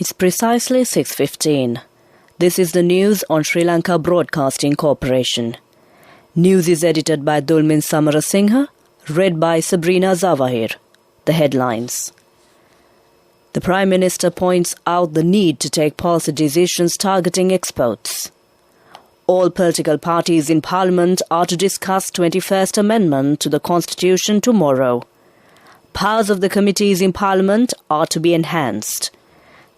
It's precisely 6:15. This is the news on Sri Lanka Broadcasting Corporation. News is edited by Dulmin Samarasinghe, read by Sabrina Zawahir. The headlines. The Prime Minister points out the need to take policy decisions targeting exports. All political parties in Parliament are to discuss 21st Amendment to the Constitution tomorrow. Powers of the committees in Parliament are to be enhanced.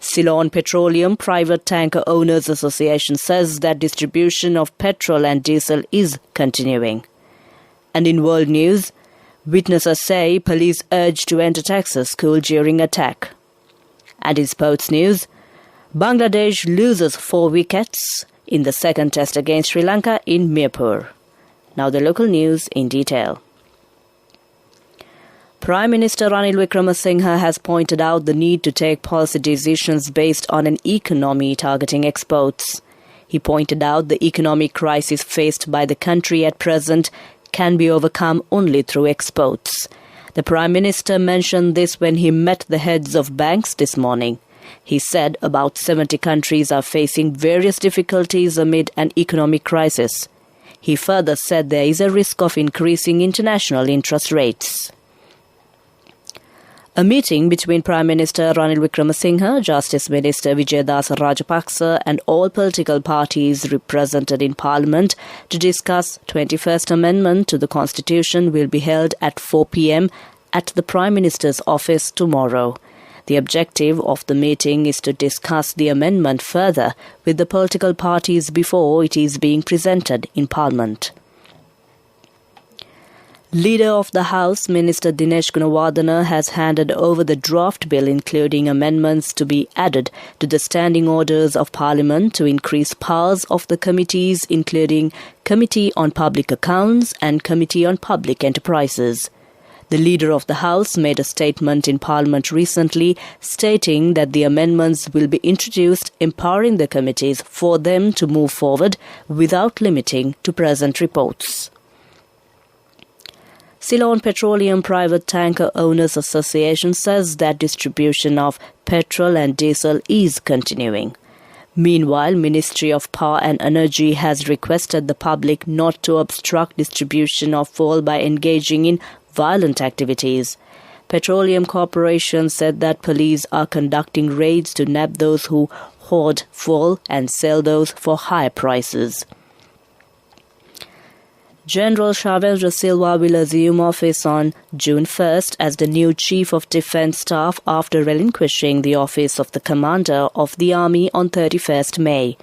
Ceylon Petroleum Private Tanker Owners Association says that distribution of petrol and diesel is continuing. And in world news, witnesses say police urged to enter Texas school during attack. And in sports news, Bangladesh loses 4 wickets in the second test against Sri Lanka in Mirpur. Now the local news in detail. Prime Minister Ranil Wickremesinghe has pointed out the need to take policy decisions based on an economy targeting exports. He pointed out the economic crisis faced by the country at present can be overcome only through exports. The Prime Minister mentioned this when he met the heads of banks this morning. He said about 70 countries are facing various difficulties amid an economic crisis. He further said there is a risk of increasing international interest rates. A meeting between Prime Minister Ranil Wickremesinghe, Justice Minister Vijayadasa Rajapaksa and all political parties represented in Parliament to discuss 21st Amendment to the Constitution will be held at 4 p.m. at the Prime Minister's office tomorrow. The objective of the meeting is to discuss the amendment further with the political parties before it is being presented in Parliament. Leader of the House, Minister Dinesh Gunawardena, has handed over the draft bill including amendments to be added to the standing orders of Parliament to increase powers of the committees including Committee on Public Accounts and Committee on Public Enterprises. The Leader of the House made a statement in Parliament recently stating that the amendments will be introduced empowering the committees for them to move forward without limiting to present reports. Ceylon Petroleum Private Tanker Owners Association says that distribution of petrol and diesel is continuing. Meanwhile, Ministry of Power and Energy has requested the public not to obstruct distribution of fuel by engaging in violent activities. Petroleum Corporation said that police are conducting raids to nab those who hoard fuel and sell those for higher prices. General Shavendra Silva will assume office on June 1st as the new Chief of Defence Staff after relinquishing the office of the Commander of the Army on 31st May.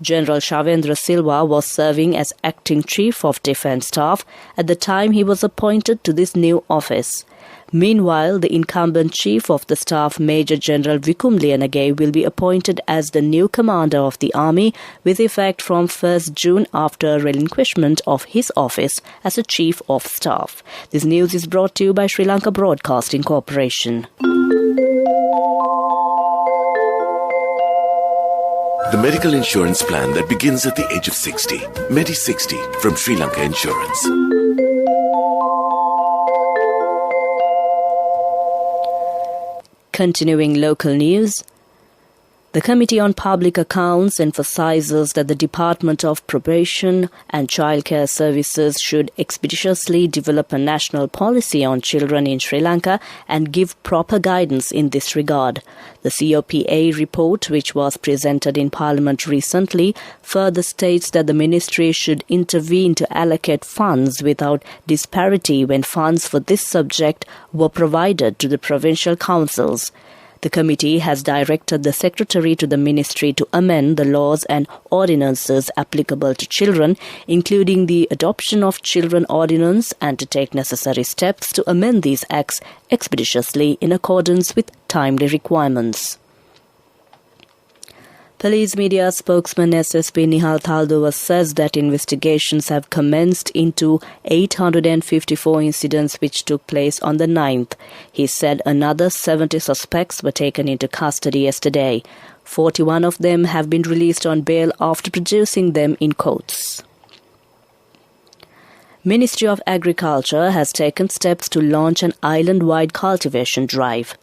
General Shavendra Silva was serving as Acting Chief of Defence Staff at the time he was appointed to this new office. Meanwhile, the incumbent Chief of the Staff, Major General Vikum Liyanage, will be appointed as the new Commander of the Army with effect from 1st June after relinquishment of his office as a Chief of Staff. This news is brought to you by Sri Lanka Broadcasting Corporation. The medical insurance plan that begins at the age of 60. Medi60 from Sri Lanka Insurance. Continuing local news, the Committee on Public Accounts emphasizes that the Department of Probation and Childcare Services should expeditiously develop a national policy on children in Sri Lanka and give proper guidance in this regard. The COPA report, which was presented in Parliament recently, further states that the Ministry should intervene to allocate funds without disparity when funds for this subject were provided to the provincial councils. The committee has directed the Secretary to the Ministry to amend the laws and ordinances applicable to children, including the Adoption of Children Ordinance, and to take necessary steps to amend these acts expeditiously in accordance with timely requirements. Police media spokesman SSP Nihal Thaldova says that investigations have commenced into 854 incidents which took place on the 9th. He said another 70 suspects were taken into custody yesterday. 41 of them have been released on bail after producing them in courts. Ministry of Agriculture has taken steps to launch an island-wide cultivation drive.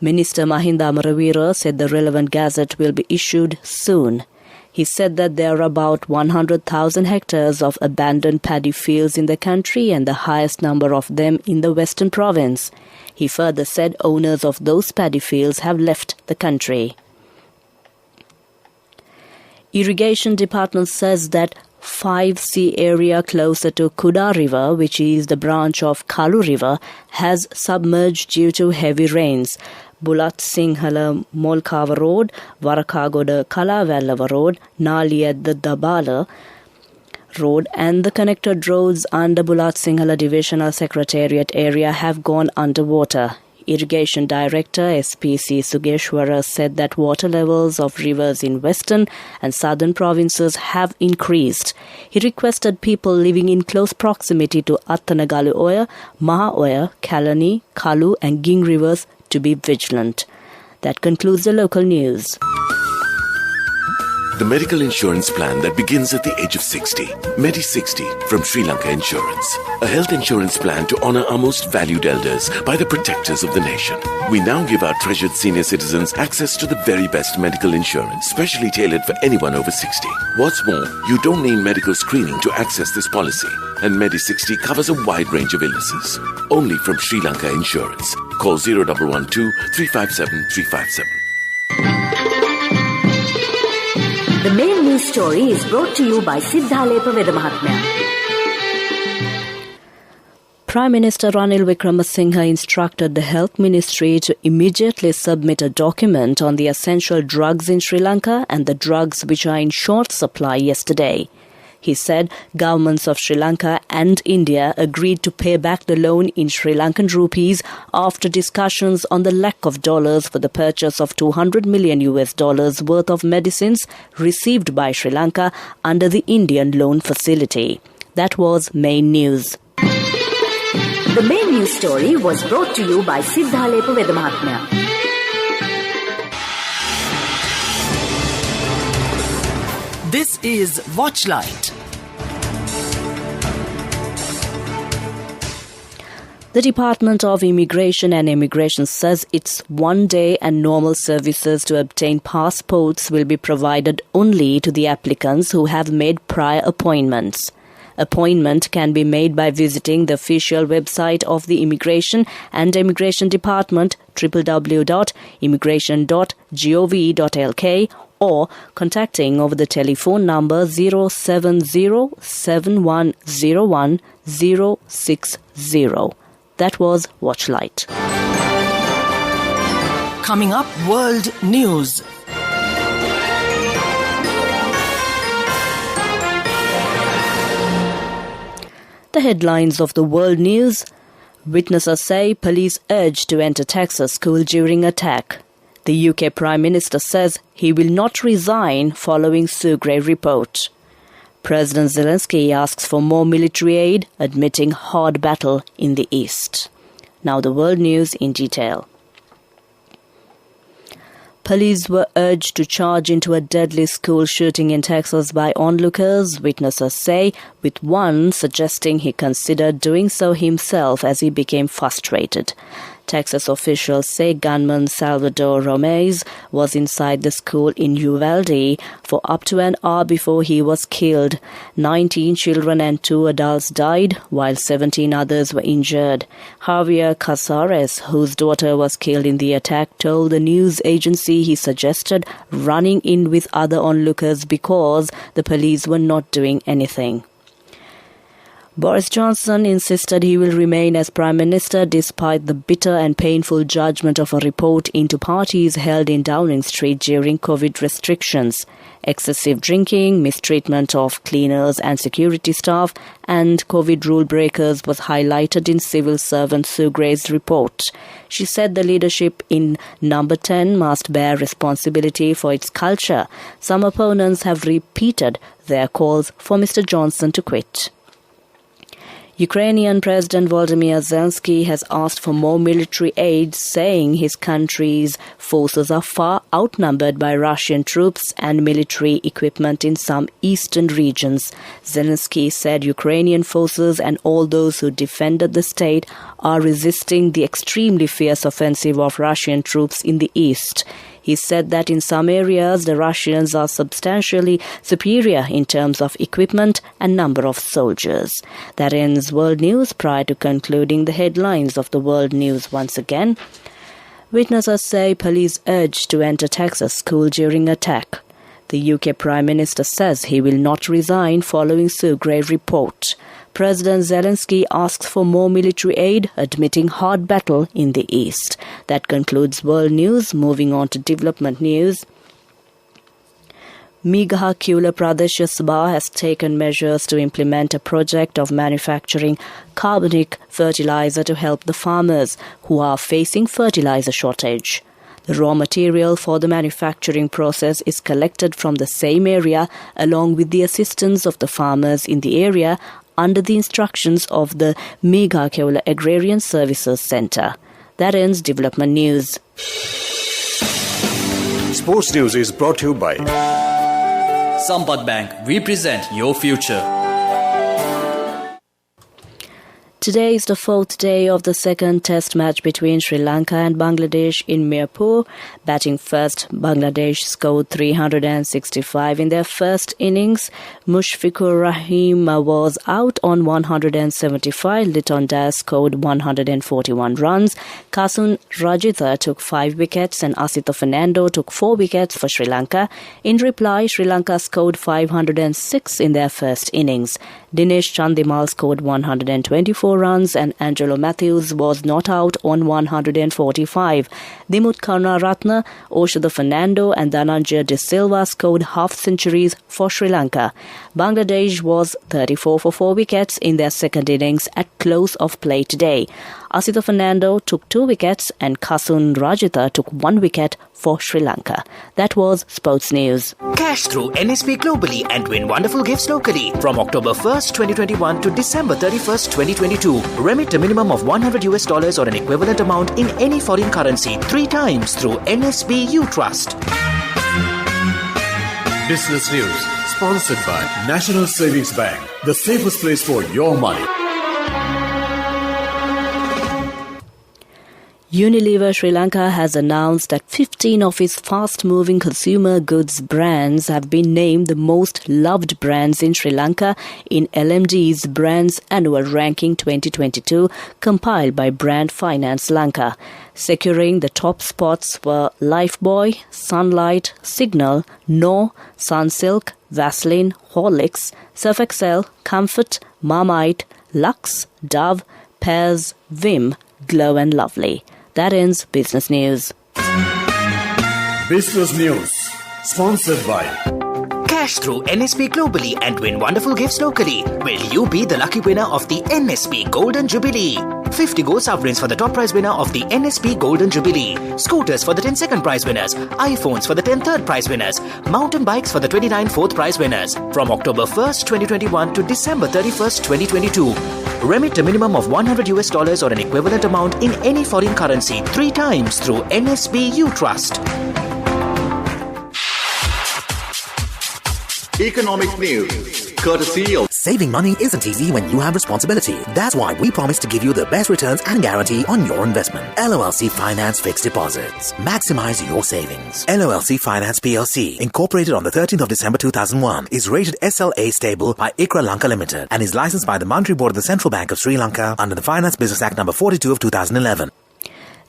Minister Mahinda Amaravira said the relevant gazette will be issued soon. He said that there are about 100,000 hectares of abandoned paddy fields in the country and the highest number of them in the Western Province. He further said owners of those paddy fields have left the country. Irrigation Department says that 5C area closer to Kuda River, which is the branch of Kalu River, has submerged due to heavy rains. Bulat Sinhala Molkava Road, Warakagoda Kalavallava Road, Nali at the Dabala Road and the connected roads under Bulat Sinhala Divisional Secretariat area have gone underwater. Irrigation Director SPC Sugeshwara said that water levels of rivers in western and southern provinces have increased. He requested people living in close proximity to Attanagalu Oya, Maha Oya, Kalani, Kalu and Ging rivers to be vigilant. That concludes the local news. The medical insurance plan that begins at the age of 60. Medi60 from Sri Lanka Insurance. A health insurance plan to honor our most valued elders by the protectors of the nation. We now give our treasured senior citizens access to the very best medical insurance, specially tailored for anyone over 60. What's more, you don't need medical screening to access this policy. And Medi60 covers a wide range of illnesses. Only from Sri Lanka Insurance. Call 0112 357 357. The main news story is brought to you by Siddhalepa Vedamahatmya. Prime Minister Ranil Wickremesinghe instructed the Health Ministry to immediately submit a document on the essential drugs in Sri Lanka and the drugs which are in short supply yesterday. He said governments of Sri Lanka and India agreed to pay back the loan in Sri Lankan rupees after discussions on the lack of dollars for the purchase of $200 million worth of medicines received by Sri Lanka under the Indian loan facility. That was main news. The main news story was brought to you by Siddhalepa Vedamahatmya. This is Watchlight. The Department of Immigration and Immigration says its one-day and normal services to obtain passports will be provided only to the applicants who have made prior appointments. Appointment can be made by visiting the official website of the Immigration and Immigration Department www.immigration.gov.lk or contacting over the telephone number 070-7101-060. That was Watchlight. Coming up, World News. The headlines of the world news. Witnesses say police urged to enter Texas school during attack. The UK Prime Minister says he will not resign following Sugre report. President Zelensky asks for more military aid, admitting hard battle in the east. Now the world news in detail. Police were urged to charge into a deadly school shooting in Texas by onlookers, witnesses say, with one suggesting he considered doing so himself as he became frustrated. Texas officials say gunman Salvador Romez was inside the school in Uvalde for up to an hour before he was killed. 19 children and 2 adults died, while 17 others were injured. Javier Casares, whose daughter was killed in the attack, told the news agency he suggested running in with other onlookers because the police were not doing anything. Boris Johnson insisted he will remain as Prime Minister despite the bitter and painful judgment of a report into parties held in Downing Street during COVID restrictions. Excessive drinking, mistreatment of cleaners and security staff, and COVID rule breakers was highlighted in civil servant Sugre's report. She said the leadership in Number 10 must bear responsibility for its culture. Some opponents have repeated their calls for Mr. Johnson to quit. Ukrainian President Volodymyr Zelensky has asked for more military aid, saying his country's forces are far outnumbered by Russian troops and military equipment in some eastern regions. Zelensky said Ukrainian forces and all those who defended the state are resisting the extremely fierce offensive of Russian troops in the east. He said that in some areas the Russians are substantially superior in terms of equipment and number of soldiers. That ends World News. Prior to concluding the headlines of the World News once again, witnesses say police urged to enter Texas school during attack. The UK Prime Minister says he will not resign following Sugrave report. President Zelensky asks for more military aid, admitting hard battle in the east. That concludes World News. Moving on to development news. Megha Kula Pradesh Sabha has taken measures to implement a project of manufacturing carbonic fertilizer to help the farmers who are facing fertilizer shortage. The raw material for the manufacturing process is collected from the same area along with the assistance of the farmers in the area under the instructions of the Megha Kula Agrarian Services Centre. That ends development news. Sports news is brought to you by Sampat Bank. We present your future. Today is the fourth day of the second test match between Sri Lanka and Bangladesh in Mirpur. Batting first, Bangladesh scored 365 in their first innings. Mushfiqur Rahim was out on 175. Liton Das scored 141 runs. Kasun Rajitha took 5 wickets and Asita Fernando took 4 wickets for Sri Lanka. In reply, Sri Lanka scored 506 in their first innings. Dinesh Chandimal scored 124 runs and Angelo Matthews was not out on 145. Dimut Karunaratne, Oshada Fernando and Dhananjaya De Silva scored half-centuries for Sri Lanka. Bangladesh was 34 for 4 wickets in their second innings at close of play today. Asita Fernando took 2 wickets and Kasun Rajitha took 1 wicket for Sri Lanka. That was Sports News. Cash through NSP globally and win wonderful gifts locally. From October 1st, 2021 to December 31st, 2022. Remit a minimum of $100 or an equivalent amount in any foreign currency 3 times through NSB U Trust. Business News, sponsored by National Savings Bank, the safest place for your money. Unilever Sri Lanka has announced that 15 of its fast-moving consumer goods brands have been named the most loved brands in Sri Lanka in LMD's Brands Annual Ranking 2022 compiled by Brand Finance Lanka. Securing the top spots were Lifebuoy, Sunlight, Signal, Knorr, Sunsilk, Vaseline, Horlicks, Surf Excel, Comfort, Marmite, Lux, Dove, Pears, Vim, Glow and Lovely. That ends Business News. Business News, sponsored by Cash through NSP globally and win wonderful gifts locally. Will you be the lucky winner of the NSP Golden Jubilee? 50 gold sovereigns for the top prize winner of the NSP Golden Jubilee. Scooters for the 10 second prize winners. iPhones for the 10 third prize winners. Mountain bikes for the 29 fourth prize winners. From October 1st, 2021 to December 31st, 2022. Remit a minimum of $100 or an equivalent amount in any foreign currency 3 times through NSB U Trust. Economic news, courtesy of Saving money isn't easy when you have responsibility. That's why we promise to give you the best returns and guarantee on your investment. LOLC Finance Fixed Deposits. Maximize your savings. LOLC Finance PLC, incorporated on the 13th of December 2001, is rated SLA stable by ICRA Lanka Limited and is licensed by the Monetary Board of the Central Bank of Sri Lanka under the Finance Business Act No. 42 of 2011.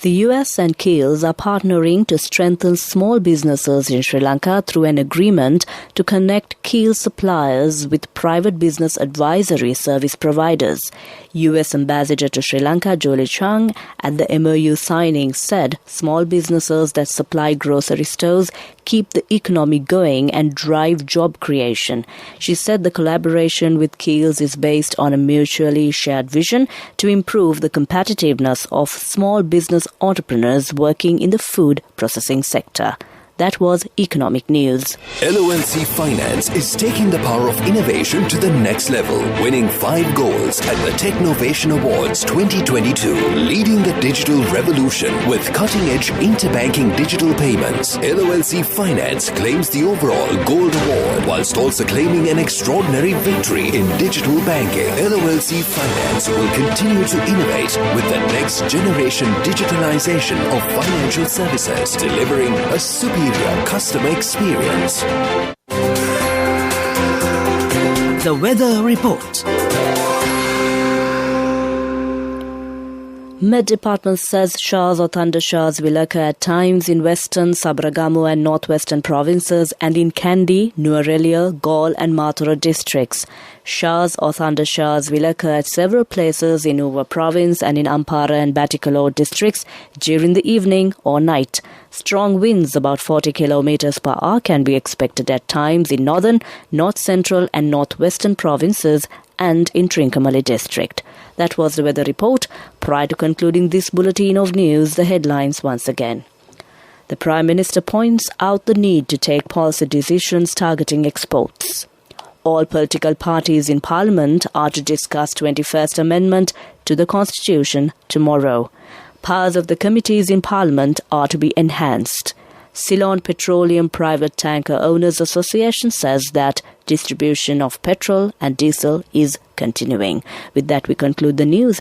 The US and Keels are partnering to strengthen small businesses in Sri Lanka through an agreement to connect Keel suppliers with private business advisory service providers. US Ambassador to Sri Lanka, Jolie Chung, at the MOU signing said small businesses that supply grocery stores keep the economy going and drive job creation. She said the collaboration with Keels is based on a mutually shared vision to improve the competitiveness of small business entrepreneurs working in the food processing sector. That was economic news. LOLC Finance is taking the power of innovation to the next level, winning 5 golds at the Technovation Awards 2022, leading the digital revolution with cutting-edge interbanking digital payments. LOLC Finance claims the overall Gold Award whilst also claiming an extraordinary victory in digital banking. LOLC Finance will continue to innovate with the next generation digitalization of financial services, delivering a superior customer experience. The weather report. Met Department says showers or thunder showers will occur at times in western, Sabaragamu and northwestern provinces and in Kandy, Nuwara, Galle and Mathura districts. Showers or thunder showers will occur at several places in Nuwa province and in Ampara and Batticaloa districts during the evening or night. Strong winds about 40 km per hour can be expected at times in northern, north central and northwestern provinces and in Trincomalee district. That was the weather report. Prior to concluding this bulletin of news, the headlines once again. The Prime Minister points out the need to take policy decisions targeting exports. All political parties in Parliament are to discuss 21st Amendment to the Constitution tomorrow. Powers of the committees in Parliament are to be enhanced. Ceylon Petroleum Private Tanker Owners Association says that distribution of petrol and diesel is continuing. With that, we conclude the news.